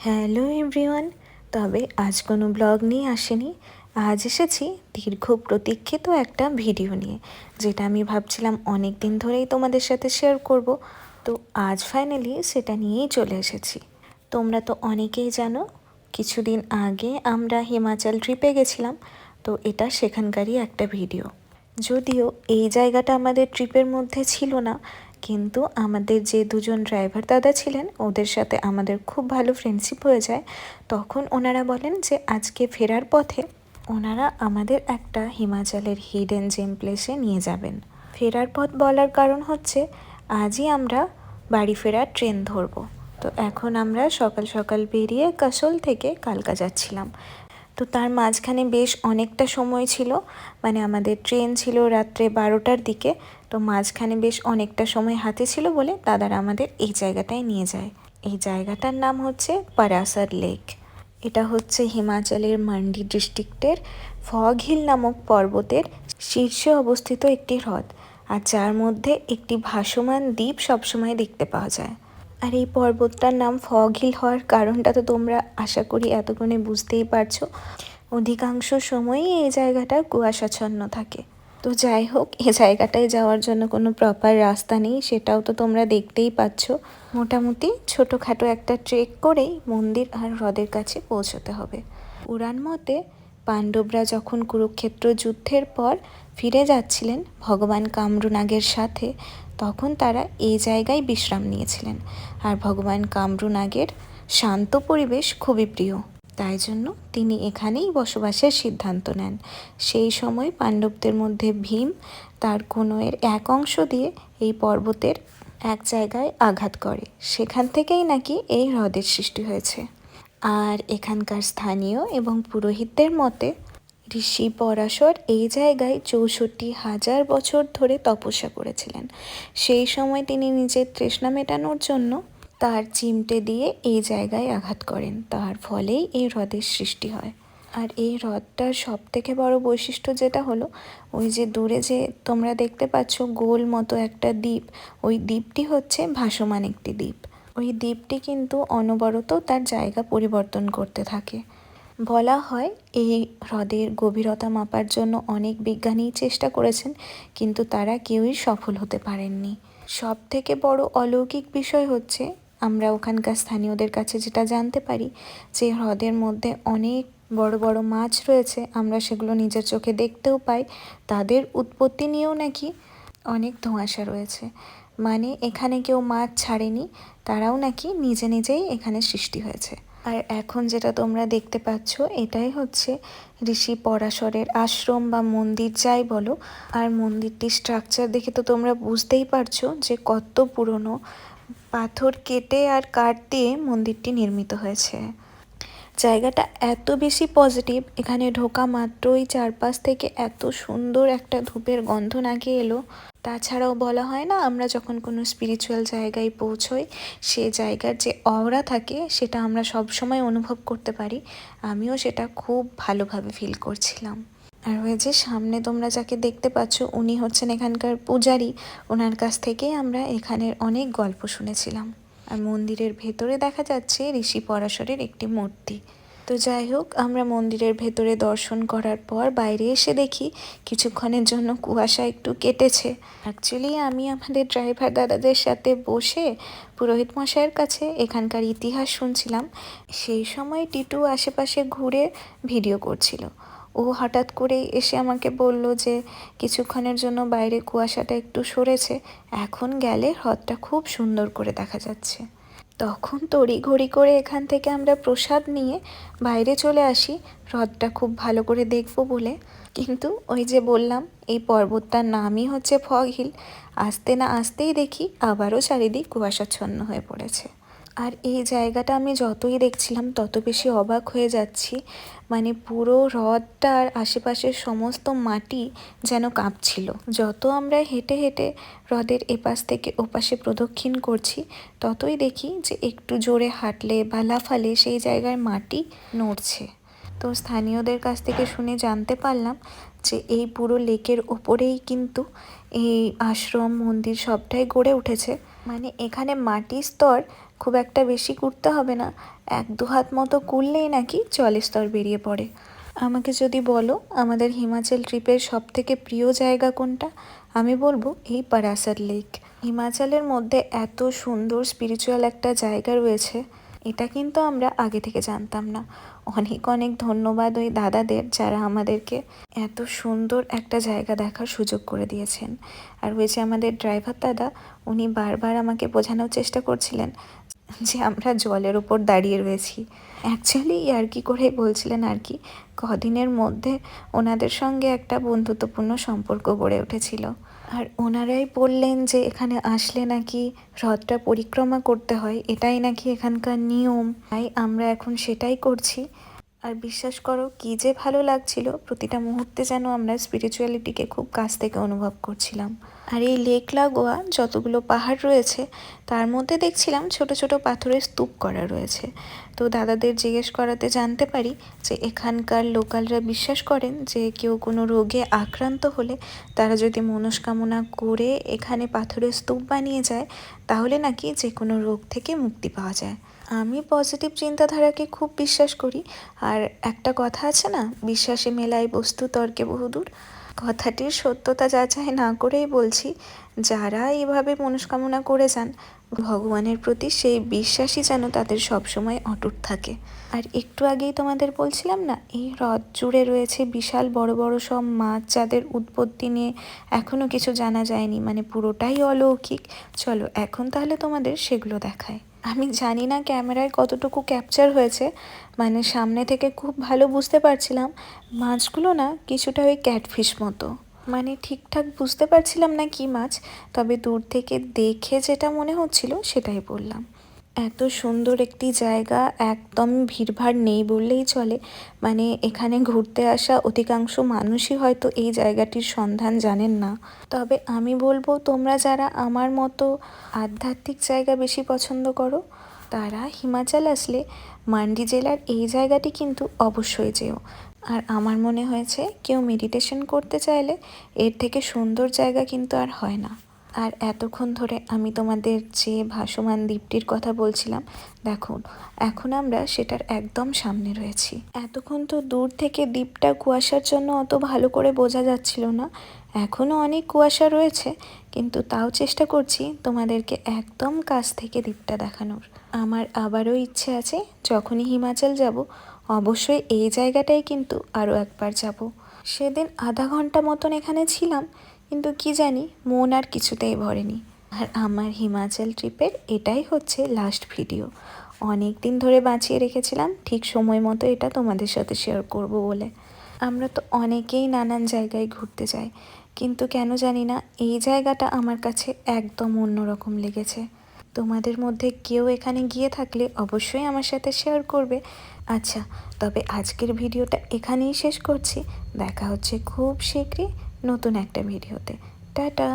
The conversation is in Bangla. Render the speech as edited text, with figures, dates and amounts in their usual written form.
Hello everyone. তবে আজ কোনো ব্লগ নিয়ে আসেনি। আজ এসেছি দীর্ঘ প্রতীক্ষিত একটা ভিডিও নিয়ে, যেটা আমি ভাবছিলাম অনেক দিন ধরেই তোমাদের সাথে শেয়ার করব। তো আজ ফাইনালি সেটা নিয়েই চলে এসেছি। তোমরা তো অনেকেই জানো, কিছুদিন আগে আমরা হিমাচল ট্রিপে গেছিলাম। তো এটা সেখানকারই একটা ভিডিও। যদিও এই জায়গাটা আমাদের ট্রিপের মধ্যে ছিল না, কিন্তু আমাদের যে দুজন ড্রাইভার দাদা ছিলেন ওদের সাথে আমাদের খুব ভালো ফ্রেন্ডশিপ হয়ে যায়। তখন ওনারা বলেন যে আজকে ফেরার পথে ওনারা আমাদের একটা হিমাচলের হিডেন জেম প্লেসে নিয়ে যাবেন। ফেরার পথ বলার কারণ হচ্ছে আজই আমরা বাড়ি ফেরার ট্রেন ধরবো। তো এখন আমরা সকাল সকাল বেরিয়ে কাসল থেকে কালকা যাচ্ছিলাম। তো তার মাঝখানে বেশ অনেকটা সময় ছিল, মানে আমাদের ট্রেন ছিল রাত্রে 12টার দিকে। তো মাঝখানে বেশ অনেকটা সময় হাতে ছিল বলে দাদারা আমাদের এই জায়গাটায় নিয়ে যায়। এই জায়গাটার নাম হচ্ছে পারাসার লেক। এটা হচ্ছে হিমাচলের মান্ডি ডিস্ট্রিক্টের ফগ হিল নামক পর্বতের শীর্ষে অবস্থিত একটি হ্রদ, আর যার মধ্যে একটি ভাসমান দ্বীপ সবসময় দেখতে পাওয়া যায়। আর এই পর্বতটার নাম ফগ হিল হওয়ার কারণটা তো তোমরা আশা করি এতক্ষণে বুঝতেই পারছো। অধিকাংশ সময়ই এই জায়গাটা কুয়াশাচ্ছন্ন থাকে। তো যাই হোক, এই জায়গাটায় যাওয়ার জন্য কোনো প্রপার রাস্তা নেই, সেটাও তো তোমরা দেখতেই পাচ্ছ। মোটামুটি ছোটোখাটো একটা ট্রেক করেই মন্দির আর হ্রদের কাছে পৌঁছতে হবে। পুরাণ মতে পাণ্ডবরা যখন কুরুক্ষেত্র যুদ্ধের পর ফিরে যাচ্ছিলেন ভগবান কামরূনাগের সাথে, তখন তারা এই জায়গায় বিশ্রাম নিয়েছিলেন। আর ভগবান কামরূনাগের শান্ত পরিবেশ খুবই প্রিয়, তাই জন্য তিনি এখানেই বসবাসের সিদ্ধান্ত নেন। সেই সময় পাণ্ডবদের মধ্যে ভীম তার কনুয়ের এক অংশ দিয়ে এই পর্বতের এক জায়গায় আঘাত করে, সেখান থেকেই নাকি এই হ্রদের সৃষ্টি হয়েছে। আর এখানকার স্থানীয় এবং পুরোহিতদের মতে ঋষি পরাশর এই জায়গায় 64,000 বছর ধরে তপস্যা করেছিলেন। সেই সময় তিনি নিজের তৃষ্ণা মেটানোর জন্য তার চিমটে দিয়ে এই জায়গায় আঘাত করেন, তার ফলেই এই হ্রদের সৃষ্টি হয়। আর এই হ্রদটার সব থেকে বড় বৈশিষ্ট্য যেটা হলো, ওই যে দূরে যে তোমরা দেখতে পাচ্ছ গোল মতো একটা দ্বীপ, ওই দ্বীপটি হচ্ছে ভাসমান একটি দ্বীপ। ওই দ্বীপটি কিন্তু অনবরত তার জায়গা পরিবর্তন করতে থাকে। বলা হয় এই হ্রদের গভীরতা মাপার জন্য অনেক বিজ্ঞানী চেষ্টা করেছেন, কিন্তু তারা কেউই সফল হতে পারেননি। সব থেকে বড় অলৌকিক বিষয় হচ্ছে আমরা ওখানকার স্থানীয়দের কাছে যেটা জানতে পারি, যে হ্রদের মধ্যে অনেক বড় বড় মাছ রয়েছে, আমরা সেগুলো নিজের চোখে দেখতেও পাই। তাদের উৎপত্তি নিয়েও নাকি অনেক ধোঁয়াশা রয়েছে, মানে এখানে কেউ মাছ ছাড়েনি, তারাও নাকি নিজে নিজেই এখানে সৃষ্টি হয়েছে। আর এখন যেটা তোমরা দেখতে পাচ্ছ এটাই হচ্ছে ঋষি পরাশরের আশ্রম বা মন্দির যাই বলো। আর মন্দিরটির স্ট্রাকচার দেখে তো তোমরা বুঝতেই পারছো যে কত পুরনো। পাথর কেটে আর কাঠ দিয়ে মন্দিরটি নির্মিত হয়েছে। জায়গাটা এত বেশি পজিটিভ, এখানে ঢোকা মাত্রই চারপাশ থেকে এত সুন্দর একটা ধূপের গন্ধ নাকি এলো। তাছাড়াও বলা হয় না, আমরা যখন কোনো স্পিরিচুয়াল জায়গায় পৌঁছই সে জায়গার যে অরা থাকে সেটা আমরা সব সময় অনুভব করতে পারি। আমিও সেটা খুব ভালোভাবে ফিল করছিলাম। আর ওই যে সামনে তোমরা যাকে দেখতে পাচ্ছ উনি হচ্ছেন এখানকার পূজারী। ওনার কাছ থেকেই আমরা এখানের অনেক গল্প শুনেছিলাম। আর মন্দিরের ভেতরে দেখা যাচ্ছে ঋষি পরাশরের একটি মূর্তি। তো যাই হোক, আমরা মন্দিরের ভেতরে দর্শন করার পর বাইরে এসে দেখি কিছুক্ষণের জন্য কুয়াশা একটু কেটেছে। অ্যাকচুয়ালি আমি আমাদের ড্রাইভার দাদাদের সাথে বসে পুরোহিত মশাইয়ের কাছে এখানকার ইতিহাস শুনছিলাম। সেই সময় টিটু আশেপাশে ঘুরে ভিডিও করছিল। ও হঠাৎ করেই এসে আমাকে বলল যে কিছুক্ষণের জন্য বাইরে কুয়াশাটা একটু সরেছে, এখন গেলে হ্রদটা খুব সুন্দর করে দেখা যাচ্ছে। তখন তড়িঘড়ি করে এখান থেকে আমরা প্রসাদ নিয়ে বাইরে চলে আসি হ্রদটা খুব ভালো করে দেখব বলে। কিন্তু ওই যে বললাম এই পর্বতটার নামই হচ্ছে ফগ হিল, আসতে না আসতেই দেখি আবারও চারিদিক কুয়াশাচ্ছন্ন হয়ে পড়েছে। আর এই জায়গাটা আমি যতই দেখছিলাম তত বেশি অবাক হয়ে যাচ্ছি, মানে পুরো হ্রদটার আশেপাশের সমস্ত মাটি যেন কাঁপছিল। যত আমরা হেঁটে হেঁটে হ্রদের এপাশ থেকে ওপাশে প্রদক্ষিণ করছি ততই দেখি যে একটু জোরে হাঁটলে বা লাফালে সেই জায়গার মাটি নড়ছে। তো স্থানীয়দের কাছ থেকে শুনে জানতে পারলাম যে এই পুরো লেকের ওপরেই কিন্তু এই আশ্রম মন্দির সবটাই গড়ে উঠেছে। মানে এখানে মাটির স্তর খুব একটা বেশি কুড়তে হবে না, 1-2 হাত মতো কুড়লেই নাকি জলস্তর বেরিয়ে পড়ে। আমাকে যদি বলো আমাদের হিমাচল ট্রিপের সবথেকে প্রিয় জায়গা কোনটা, আমি বলবো এই পারাসর লেক। হিমাচলের মধ্যে এত সুন্দর স্পিরিচুয়াল একটা জায়গা রয়েছে, এটা কিন্তু আমরা আগে থেকে জানতাম না। অনেক অনেক ধন্যবাদ ওই দাদাদের যারা আমাদেরকে এত সুন্দর একটা জায়গা দেখার সুযোগ করে দিয়েছেন। আর ওই যে আমাদের ড্রাইভার দাদা, উনি বারবার আমাকে বোঝানোর চেষ্টা করছিলেন যে আমরা জলের ওপর দাঁড়িয়ে রয়েছি। অ্যাকচুয়ালি ইয়ার্কি করে বলছিলেন আর কি। কদিনের মধ্যে ওনাদের সঙ্গে একটা বন্ধুত্বপূর্ণ সম্পর্ক গড়ে উঠেছিল। আর ওনারাই বললেন যে এখানে আসলে নাকি হ্রদটা পরিক্রমা করতে হয়, এটাই নাকি এখানকার নিয়ম। তাই আমরা এখন সেটাই করছি। আর বিশ্বাস করো কী যে ভালো লাগছিল, প্রতিটা মুহূর্তে যেন আমরা স্পিরিচুয়ালিটিকে খুব কাছ থেকে অনুভব করছিলাম। আর এই লেক লাগোয়া যতগুলো পাহাড় রয়েছে তার মধ্যে দেখছিলাম ছোট ছোট পাথরের স্তূপ করা রয়েছে। তো দাদাদের জিজ্ঞেস করাতে জানতে পারি যে এখানকার লোকালরা বিশ্বাস করেন যে কেউ কোনো রোগে আক্রান্ত হলে তারা যদি মনস্কামনা করে এখানে পাথরের স্তূপ বানিয়ে যায় তাহলে নাকি যে কোনো রোগ থেকে মুক্তি পাওয়া যায়। আমি পজিটিভ চিন্তাধারাকে খুব বিশ্বাস করি। আর একটা কথা আছে না, বিশ্বাসে মেলায় বস্তু তর্কে বহুদূর। কথাটির সত্যতা যাচাই না করেই বলছি, যারা এইভাবে মনস্কামনা করে যান ভগবানের প্রতি সেই বিশ্বাসই যেন তাদের সবসময় অটুট থাকে। আর একটু আগেই তোমাদের বলছিলাম না, এই হ্রদ জুড়ে রয়েছে বিশাল বড় বড় সব মাছ যাদের উৎপত্তি নিয়ে এখনও কিছু জানা যায়নি, মানে পুরোটাই অলৌকিক। চলো এখন তাহলে তোমাদের সেগুলো দেখায়। আমি জানি না ক্যামেরায় কতটুকু ক্যাপচার হয়েছে, মানে সামনে থেকে খুব ভালো বুঝতে পারছিলাম মাছগুলো না কিছুটা ওই ক্যাটফিশ মতো, মানে ঠিকঠাক বুঝতে পারছিলাম না কি মাছ, তবে দূর থেকে দেখে যেটা মনে হচ্ছিল সেটাই বললাম। এত সুন্দর একটি জায়গা, একদম ভিড়ভাড় নেই বললেই চলে। মানে এখানে ঘুরতে আসা অধিকাংশ মানুষই হয়তো এই জায়গাটির সন্ধান জানেন না। তবে আমি বলবো তোমরা যারা আমার মতো আধ্যাত্মিক জায়গা বেশি পছন্দ করো তারা হিমাচল আসলে মান্ডি জেলার এই জায়গাটি কিন্তু অবশ্যই যেও। আর আমার মনে হয়েছে কেউ মেডিটেশন করতে চাইলে এর থেকে সুন্দর জায়গা কিন্তু আর হয় না। আর এতক্ষণ ধরে আমি তোমাদের যে ভাসমান দ্বীপটির কথা বলছিলাম, দেখুন এখন আমরা সেটার একদম সামনে রয়েছি। এতক্ষণ তো দূর থেকে দ্বীপটা কুয়াশার জন্য অত ভালো করে বোঝা যাচ্ছিল না, এখনও অনেক কুয়াশা রয়েছে, কিন্তু তাও চেষ্টা করছি তোমাদেরকে একদম কাছ থেকে দ্বীপটা দেখানোর। আমার আবারও ইচ্ছে আছে যখনই হিমাচল যাব অবশ্যই এই জায়গাটাই কিন্তু আরও একবার যাব। সেদিন আধা ঘন্টা মতন এখানে ছিলাম, কিন্তু কি জানি মন আর কিছুতেই ভরেনি। আর আমার হিমাচল ট্রিপের এটাই হচ্ছে লাস্ট ভিডিও। অনেক দিন ধরে বাঁচিয়ে রেখেছিলাম ঠিক সময় মতো এটা তোমাদের সাথে শেয়ার করব বলে। আমরা তো অনেকেই নানান জায়গায় ঘুরতে যাই, কিন্তু কেন জানি না এই জায়গাটা আমার কাছে একদম অন্যরকম লেগেছে। তোমাদের মধ্যে কেউ এখানে গিয়ে থাকলে অবশ্যই আমার সাথে শেয়ার করবে। আচ্ছা, তবে আজকের ভিডিওটা এখানেই শেষ করছি। দেখা হচ্ছে খুব শীঘ্রই নতুন একটা ভিডিওতে। টাটা।